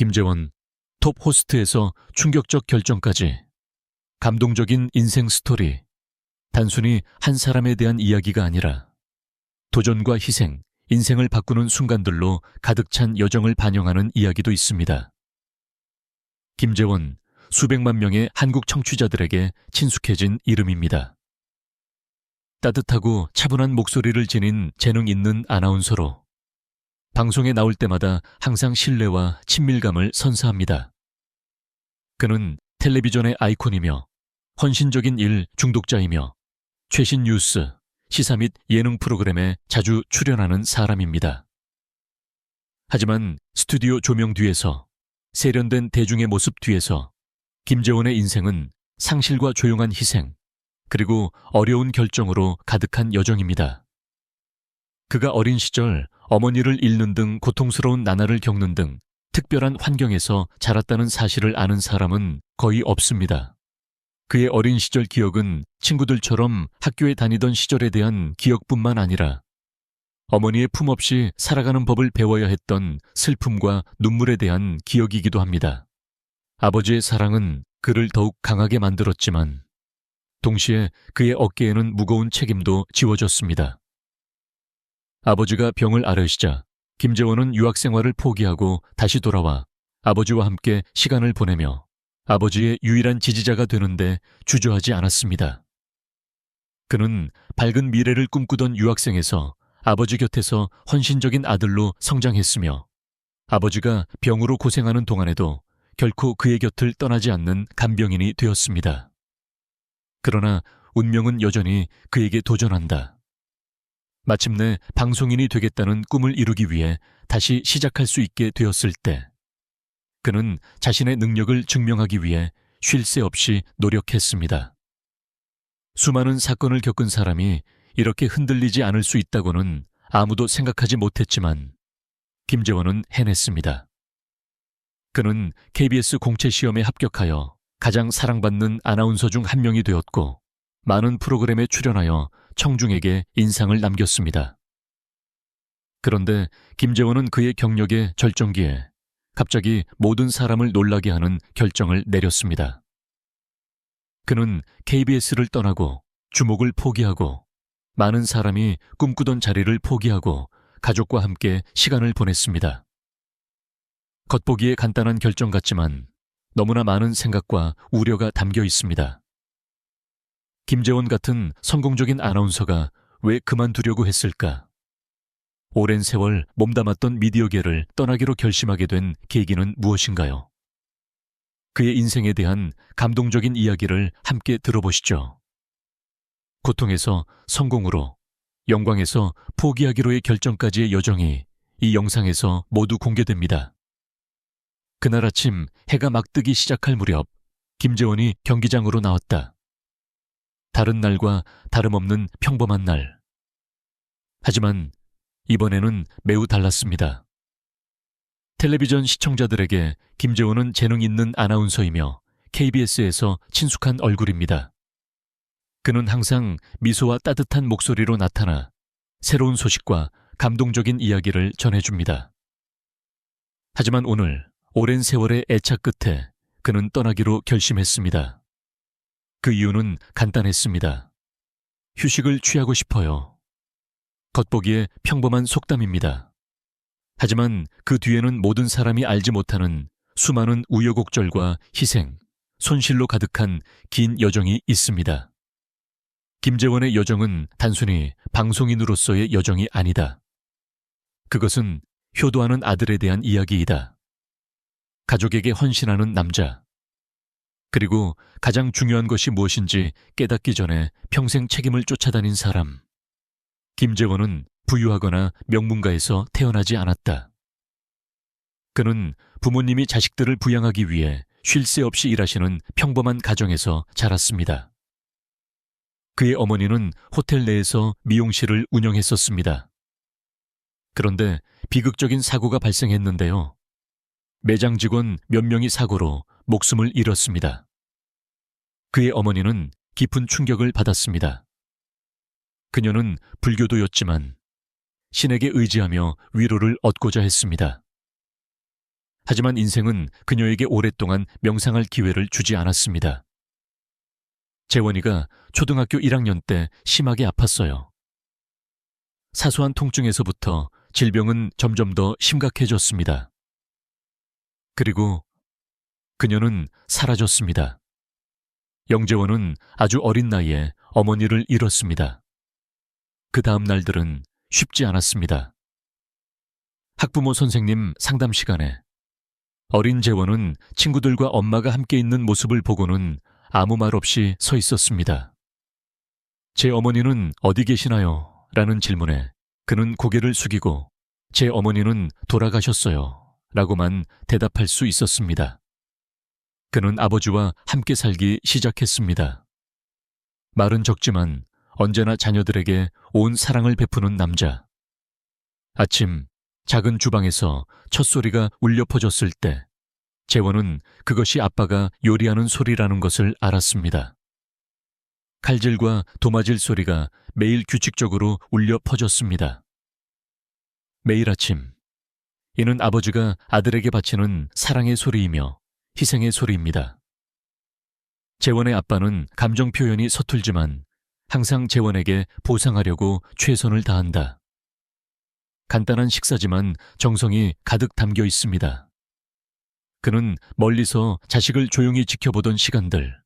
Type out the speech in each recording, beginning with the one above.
김재원, 톱 호스트에서 충격적 결정까지. 감동적인 인생 스토리. 단순히 한 사람에 대한 이야기가 아니라 도전과 희생, 인생을 바꾸는 순간들로 가득 찬 여정을 반영하는 이야기도 있습니다. 김재원, 수백만 명의 한국 청취자들에게 친숙해진 이름입니다. 따뜻하고 차분한 목소리를 지닌 재능 있는 아나운서로 방송에 나올 때마다 항상 신뢰와 친밀감을 선사합니다. 그는 텔레비전의 아이콘이며 헌신적인 일 중독자이며 최신 뉴스, 시사 및 예능 프로그램에 자주 출연하는 사람입니다. 하지만 스튜디오 조명 뒤에서, 세련된 대중의 모습 뒤에서 김재원의 인생은 상실과 조용한 희생, 그리고 어려운 결정으로 가득한 여정입니다. 그가 어린 시절 어머니를 잃는 등 고통스러운 나날을 겪는 등 특별한 환경에서 자랐다는 사실을 아는 사람은 거의 없습니다. 그의 어린 시절 기억은 친구들처럼 학교에 다니던 시절에 대한 기억뿐만 아니라 어머니의 품 없이 살아가는 법을 배워야 했던 슬픔과 눈물에 대한 기억이기도 합니다. 아버지의 사랑은 그를 더욱 강하게 만들었지만 동시에 그의 어깨에는 무거운 책임도 지워졌습니다. 아버지가 병을 앓으시자 김재원은 유학 생활을 포기하고 다시 돌아와 아버지와 함께 시간을 보내며 아버지의 유일한 지지자가 되는데 주저하지 않았습니다. 그는 밝은 미래를 꿈꾸던 유학생에서 아버지 곁에서 헌신적인 아들로 성장했으며 아버지가 병으로 고생하는 동안에도 결코 그의 곁을 떠나지 않는 간병인이 되었습니다. 그러나 운명은 여전히 그에게 도전한다. 마침내 방송인이 되겠다는 꿈을 이루기 위해 다시 시작할 수 있게 되었을 때 그는 자신의 능력을 증명하기 위해 쉴 새 없이 노력했습니다. 수많은 사건을 겪은 사람이 이렇게 흔들리지 않을 수 있다고는 아무도 생각하지 못했지만 김재원은 해냈습니다. 그는 KBS 공채시험에 합격하여 가장 사랑받는 아나운서 중 한 명이 되었고 많은 프로그램에 출연하여 청중에게 인상을 남겼습니다. 그런데 김재원은 그의 경력의 절정기에 갑자기 모든 사람을 놀라게 하는 결정을 내렸습니다. 그는 KBS를 떠나고 주목을 포기하고 많은 사람이 꿈꾸던 자리를 포기하고 가족과 함께 시간을 보냈습니다. 겉보기에 간단한 결정 같지만 너무나 많은 생각과 우려가 담겨 있습니다. 김재원 같은 성공적인 아나운서가 왜 그만두려고 했을까? 오랜 세월 몸담았던 미디어계를 떠나기로 결심하게 된 계기는 무엇인가요? 그의 인생에 대한 감동적인 이야기를 함께 들어보시죠. 고통에서 성공으로, 영광에서 포기하기로의 결정까지의 여정이 이 영상에서 모두 공개됩니다. 그날 아침 해가 막 뜨기 시작할 무렵 김재원이 경기장으로 나왔다. 다른 날과 다름없는 평범한 날. 하지만 이번에는 매우 달랐습니다. 텔레비전 시청자들에게 김재원은 재능 있는 아나운서이며 KBS에서 친숙한 얼굴입니다. 그는 항상 미소와 따뜻한 목소리로 나타나 새로운 소식과 감동적인 이야기를 전해줍니다. 하지만 오늘 오랜 세월의 애착 끝에 그는 떠나기로 결심했습니다. 그 이유는 간단했습니다. 휴식을 취하고 싶어요. 겉보기에 평범한 속담입니다. 하지만 그 뒤에는 모든 사람이 알지 못하는 수많은 우여곡절과 희생, 손실로 가득한 긴 여정이 있습니다. 김재원의 여정은 단순히 방송인으로서의 여정이 아니다. 그것은 효도하는 아들에 대한 이야기이다. 가족에게 헌신하는 남자. 그리고 가장 중요한 것이 무엇인지 깨닫기 전에 평생 책임을 쫓아다닌 사람. 김재원은 부유하거나 명문가에서 태어나지 않았다. 그는 부모님이 자식들을 부양하기 위해 쉴 새 없이 일하시는 평범한 가정에서 자랐습니다. 그의 어머니는 호텔 내에서 미용실을 운영했었습니다. 그런데 비극적인 사고가 발생했는데요. 매장 직원 몇 명이 사고로 목숨을 잃었습니다. 그의 어머니는 깊은 충격을 받았습니다. 그녀는 불교도였지만 신에게 의지하며 위로를 얻고자 했습니다. 하지만 인생은 그녀에게 오랫동안 명상할 기회를 주지 않았습니다. 재원이가 초등학교 1학년 때 심하게 아팠어요. 사소한 통증에서부터 질병은 점점 더 심각해졌습니다. 그리고 그녀는 사라졌습니다. 영재원은 아주 어린 나이에 어머니를 잃었습니다. 그 다음 날들은 쉽지 않았습니다. 학부모 선생님 상담 시간에 어린 재원은 친구들과 엄마가 함께 있는 모습을 보고는 아무 말 없이 서 있었습니다. 제 어머니는 어디 계시나요? 라는 질문에 그는 고개를 숙이고 제 어머니는 돌아가셨어요. 라고만 대답할 수 있었습니다. 그는 아버지와 함께 살기 시작했습니다. 말은 적지만 언제나 자녀들에게 온 사랑을 베푸는 남자. 아침 작은 주방에서 첫 소리가 울려 퍼졌을 때 재원은 그것이 아빠가 요리하는 소리라는 것을 알았습니다. 칼질과 도마질 소리가 매일 규칙적으로 울려 퍼졌습니다. 매일 아침, 이는 아버지가 아들에게 바치는 사랑의 소리이며 희생의 소리입니다. 재원의 아빠는 감정 표현이 서툴지만 항상 재원에게 보상하려고 최선을 다한다. 간단한 식사지만 정성이 가득 담겨 있습니다. 그는 멀리서 자식을 조용히 지켜보던 시간들.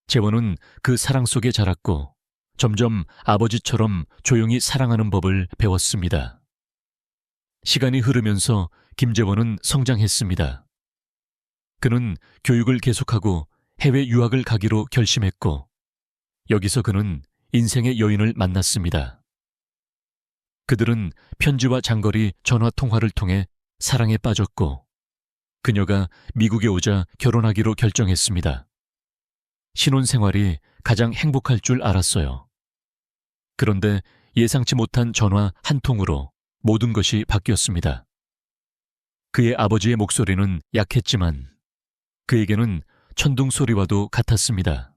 재원은 그 사랑 속에 자랐고 점점 아버지처럼 조용히 사랑하는 법을 배웠습니다. 시간이 흐르면서 김재원은 성장했습니다. 그는 교육을 계속하고 해외 유학을 가기로 결심했고 여기서 그는 인생의 여인을 만났습니다. 그들은 편지와 장거리 전화 통화를 통해 사랑에 빠졌고 그녀가 미국에 오자 결혼하기로 결정했습니다. 신혼생활이 가장 행복할 줄 알았어요. 그런데 예상치 못한 전화 한 통으로 모든 것이 바뀌었습니다. 그의 아버지의 목소리는 약했지만 그에게는 천둥 소리와도 같았습니다.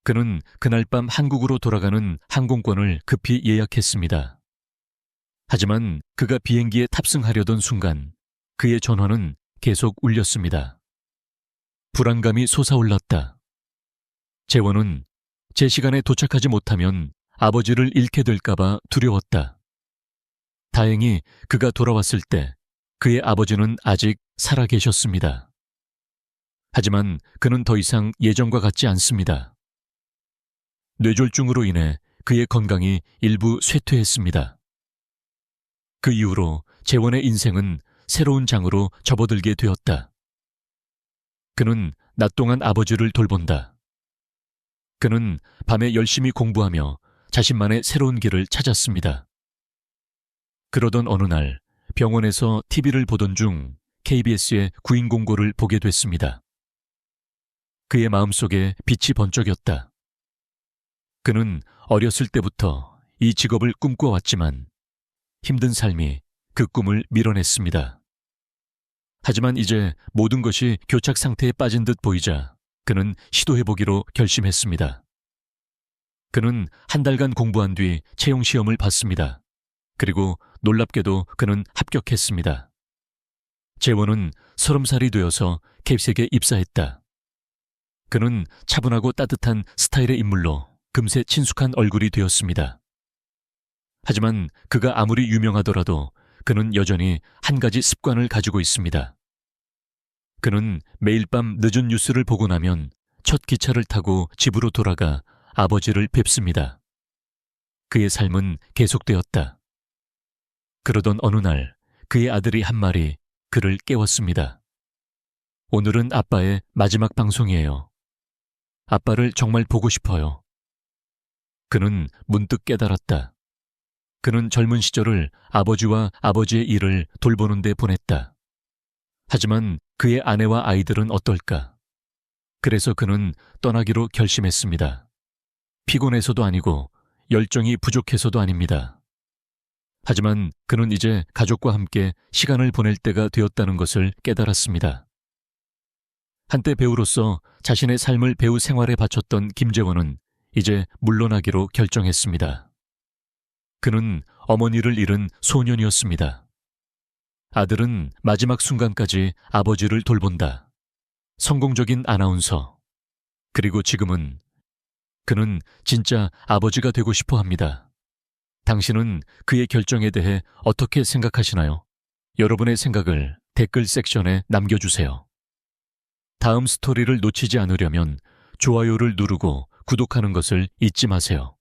그는 그날 밤 한국으로 돌아가는 항공권을 급히 예약했습니다. 하지만 그가 비행기에 탑승하려던 순간 그의 전화는 계속 울렸습니다. 불안감이 솟아올랐다. 재원은 제 시간에 도착하지 못하면 아버지를 잃게 될까봐 두려웠다. 다행히 그가 돌아왔을 때 그의 아버지는 아직 살아 계셨습니다. 하지만 그는 더 이상 예전과 같지 않습니다. 뇌졸중으로 인해 그의 건강이 일부 쇠퇴했습니다. 그 이후로 재원의 인생은 새로운 장으로 접어들게 되었다. 그는 낮 동안 아버지를 돌본다. 그는 밤에 열심히 공부하며 자신만의 새로운 길을 찾았습니다. 그러던 어느 날 병원에서 TV를 보던 중 KBS의 구인 공고를 보게 됐습니다. 그의 마음속에 빛이 번쩍였다. 그는 어렸을 때부터 이 직업을 꿈꿔왔지만 힘든 삶이 그 꿈을 밀어냈습니다. 하지만 이제 모든 것이 교착 상태에 빠진 듯 보이자 그는 시도해보기로 결심했습니다. 그는 한 달간 공부한 뒤 채용 시험을 봤습니다. 그리고 놀랍게도 그는 합격했습니다. 재원은 30살이 되어서 캡색에 입사했다. 그는 차분하고 따뜻한 스타일의 인물로 금세 친숙한 얼굴이 되었습니다. 하지만 그가 아무리 유명하더라도 그는 여전히 한 가지 습관을 가지고 있습니다. 그는 매일 밤 늦은 뉴스를 보고 나면 첫 기차를 타고 집으로 돌아가 아버지를 뵙습니다. 그의 삶은 계속되었다. 그러던 어느 날 그의 아들이 한 말이 그를 깨웠습니다. 오늘은 아빠의 마지막 방송이에요. 아빠를 정말 보고 싶어요. 그는 문득 깨달았다. 그는 젊은 시절을 아버지와 아버지의 일을 돌보는 데 보냈다. 하지만 그의 아내와 아이들은 어떨까? 그래서 그는 떠나기로 결심했습니다. 피곤해서도 아니고 열정이 부족해서도 아닙니다. 하지만 그는 이제 가족과 함께 시간을 보낼 때가 되었다는 것을 깨달았습니다. 한때 배우로서 자신의 삶을 배우 생활에 바쳤던 김재원은 이제 물러나기로 결정했습니다. 그는 어머니를 잃은 소년이었습니다. 아들은 마지막 순간까지 아버지를 돌본다. 성공적인 아나운서. 그리고 지금은 그는 진짜 아버지가 되고 싶어 합니다. 당신은 그의 결정에 대해 어떻게 생각하시나요? 여러분의 생각을 댓글 섹션에 남겨주세요. 다음 스토리를 놓치지 않으려면 좋아요를 누르고 구독하는 것을 잊지 마세요.